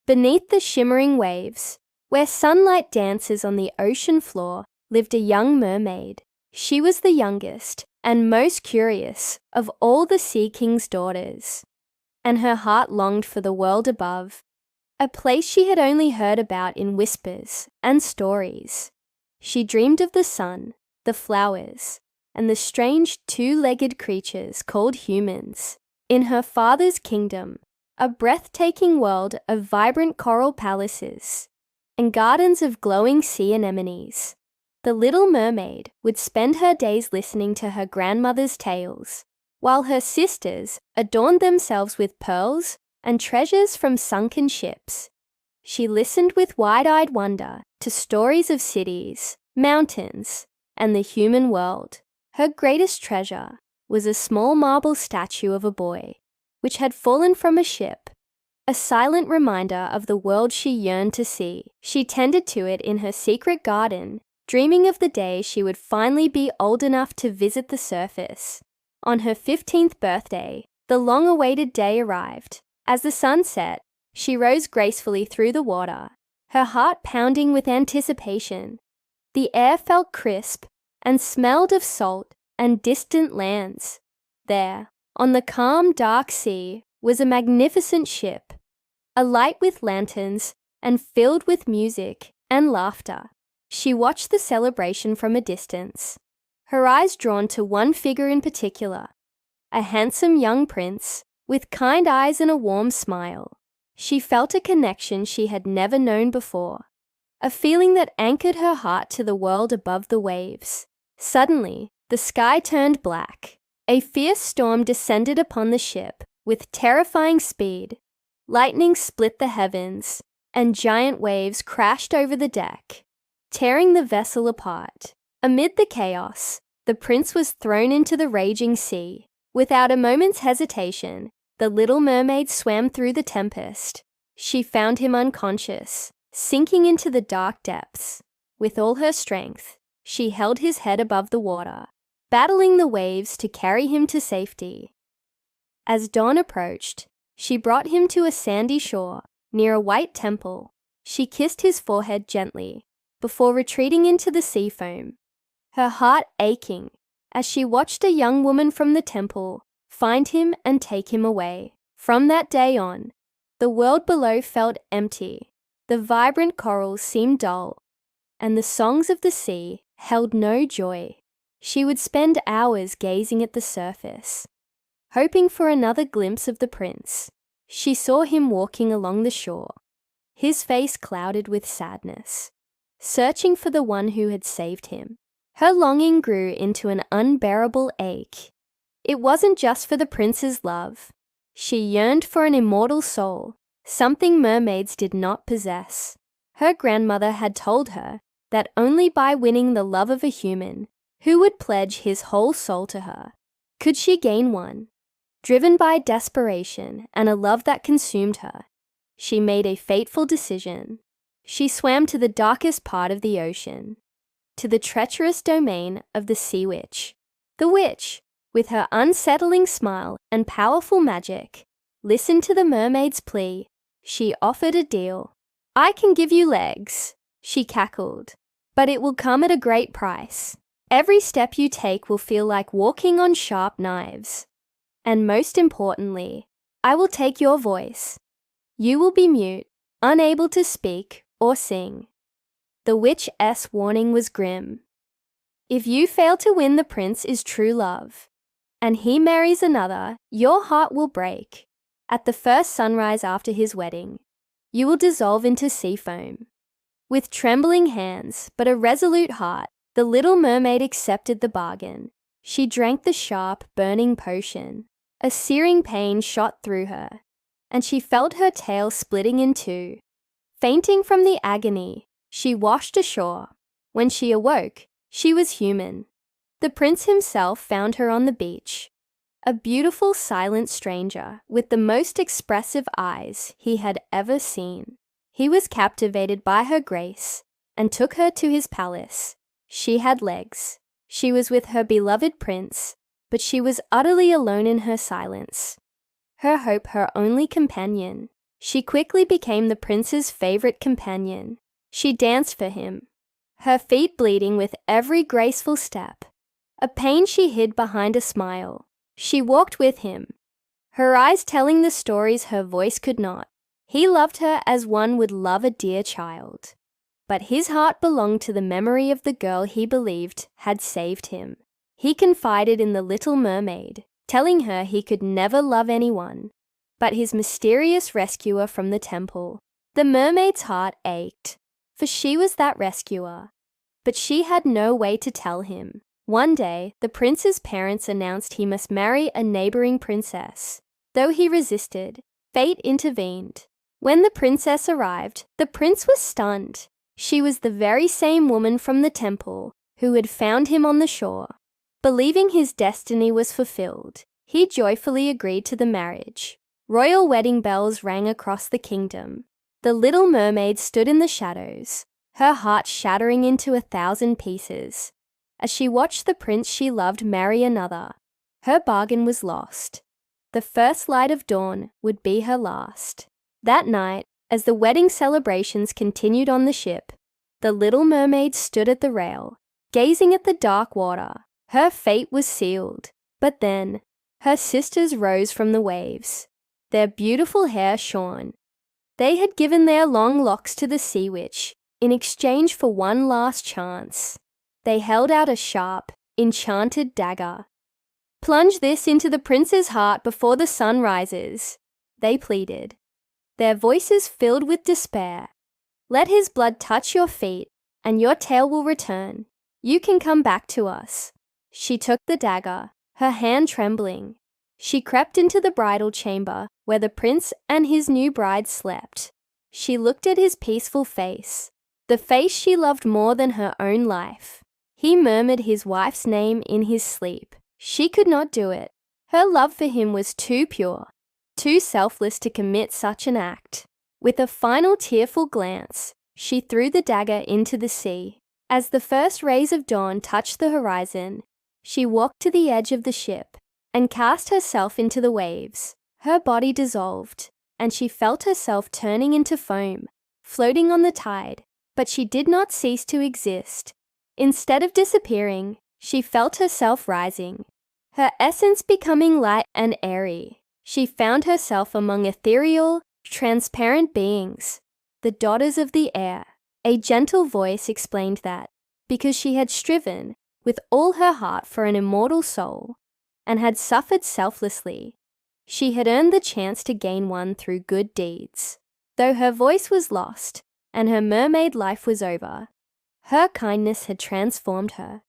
Beneath the shimmering waves, where sunlight dances on the ocean floor, lived a young mermaid. She was the youngest and most curious of all the Sea King's daughters, and her heart longed for the world above, a place she had only heard about in whispers and stories. She dreamed of the sun, the flowers, and the strange two-legged creatures called humans. In her father's kingdom, a breathtaking world of vibrant coral palaces and gardens of glowing sea anemones, the little mermaid would spend her days listening to her grandmother's tales, while her sisters adorned themselves with pearls and treasures from sunken ships. She listened with wide-eyed wonder to stories of cities, mountains, and the human world. Her greatest treasure was a small marble statue of a boy, which had fallen from a ship, a silent reminder of the world she yearned to see. She tended to it in her secret garden, dreaming of the day she would finally be old enough to visit the surface. On her 15th birthday, the long-awaited day arrived. As the sun set, she rose gracefully through the water, her heart pounding with anticipation. The air felt crisp and smelled of salt and distant lands. There, on the calm, dark sea, was a magnificent ship, alight with lanterns and filled with music and laughter. She watched the celebration from a distance, her eyes drawn to one figure in particular, a handsome young prince with kind eyes and a warm smile. She felt a connection she had never known before, a feeling that anchored her heart to the world above the waves. Suddenly, the sky turned black. A fierce storm descended upon the ship with terrifying speed. Lightning split the heavens, and giant waves crashed over the deck, tearing the vessel apart. Amid the chaos, the prince was thrown into the raging sea. Without a moment's hesitation, the little mermaid swam through the tempest. She found him unconscious, sinking into the dark depths. With all her strength, she held his head above the water, battling the waves to carry him to safety. As dawn approached, she brought him to a sandy shore near a white temple. She kissed his forehead gently before retreating into the sea foam, her heart aching as she watched a young woman from the temple find him and take him away. From that day on, the world below felt empty. The vibrant corals seemed dull, and the songs of the sea held no joy. She would spend hours gazing at the surface, hoping for another glimpse of the prince. She saw him walking along the shore, his face clouded with sadness, searching for the one who had saved him. Her longing grew into an unbearable ache. It wasn't just for the prince's love. She yearned for an immortal soul, something mermaids did not possess. Her grandmother had told her that only by winning the love of a human who would pledge his whole soul to her could she gain one. Driven by desperation and a love that consumed her, she made a fateful decision. She swam to the darkest part of the ocean, to the treacherous domain of the sea witch. The witch, with her unsettling smile and powerful magic, listened to the mermaid's plea. She offered a deal. "I can give you legs," she cackled, "but it will come at a great price. Every step you take will feel like walking on sharp knives. And most importantly, I will take your voice. You will be mute, unable to speak or sing." The witch's warning was grim. If you fail to win the prince is true love, and he marries another, your heart will break. At the first sunrise after his wedding, you will dissolve into sea foam. With trembling hands but a resolute heart, the little mermaid accepted the bargain. She drank the sharp, burning potion. A searing pain shot through her, and she felt her tail splitting in two. Fainting from the agony, she washed ashore. When she awoke, she was human. The prince himself found her on the beach, a beautiful, silent stranger with the most expressive eyes he had ever seen. He was captivated by her grace and took her to his palace. She had legs. She was with her beloved prince, but she was utterly alone in her silence. Her hope her only companion. She quickly became the prince's favorite companion. She danced for him, her feet bleeding with every graceful step. A pain she hid behind a smile. She walked with him, her eyes telling the stories her voice could not. He loved her as one would love a dear child. But his heart belonged to the memory of the girl he believed had saved him. He confided in the little mermaid, telling her he could never love anyone but his mysterious rescuer from the temple. The mermaid's heart ached, for she was that rescuer. But she had no way to tell him. One day, the prince's parents announced he must marry a neighboring princess. Though he resisted, fate intervened. When the princess arrived, the prince was stunned. She was the very same woman from the temple who had found him on the shore. Believing his destiny was fulfilled, he joyfully agreed to the marriage. Royal wedding bells rang across the kingdom. The little mermaid stood in the shadows, her heart shattering into 1,000 pieces. As she watched the prince she loved marry another, her bargain was lost. The first light of dawn would be her last. That night, as the wedding celebrations continued on the ship, the little mermaid stood at the rail, gazing at the dark water. Her fate was sealed. But then, her sisters rose from the waves, their beautiful hair shorn. They had given their long locks to the sea witch in exchange for one last chance. They held out a sharp, enchanted dagger. "Plunge this into the prince's heart before the sun rises," they pleaded, their voices filled with despair. "Let his blood touch your feet, and your tail will return. You can come back to us." She took the dagger, her hand trembling. She crept into the bridal chamber where the prince and his new bride slept. She looked at his peaceful face, the face she loved more than her own life. He murmured his wife's name in his sleep. She could not do it. Her love for him was too pure, too selfless to commit such an act. With a final tearful glance, she threw the dagger into the sea. As the first rays of dawn touched the horizon, she walked to the edge of the ship and cast herself into the waves. Her body dissolved, and she felt herself turning into foam, floating on the tide. But she did not cease to exist. Instead of disappearing, she felt herself rising, her essence becoming light and airy. She found herself among ethereal, transparent beings, the daughters of the air. A gentle voice explained that, because she had striven with all her heart for an immortal soul, and had suffered selflessly, she had earned the chance to gain one through good deeds. Though her voice was lost, and her mermaid life was over, her kindness had transformed her.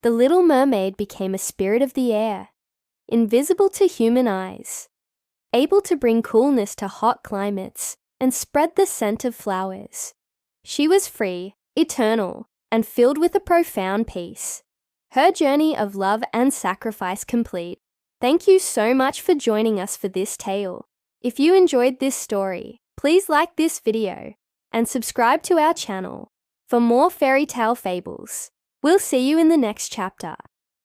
The little mermaid became a spirit of the air, invisible to human eyes, able to bring coolness to hot climates and spread the scent of flowers. She was free, eternal, and filled with a profound peace. Her journey of love and sacrifice complete. Thank you so much for joining us for this tale. If you enjoyed this story, please like this video and subscribe to our channel for more fairy tale fables. We'll see you in the next chapter.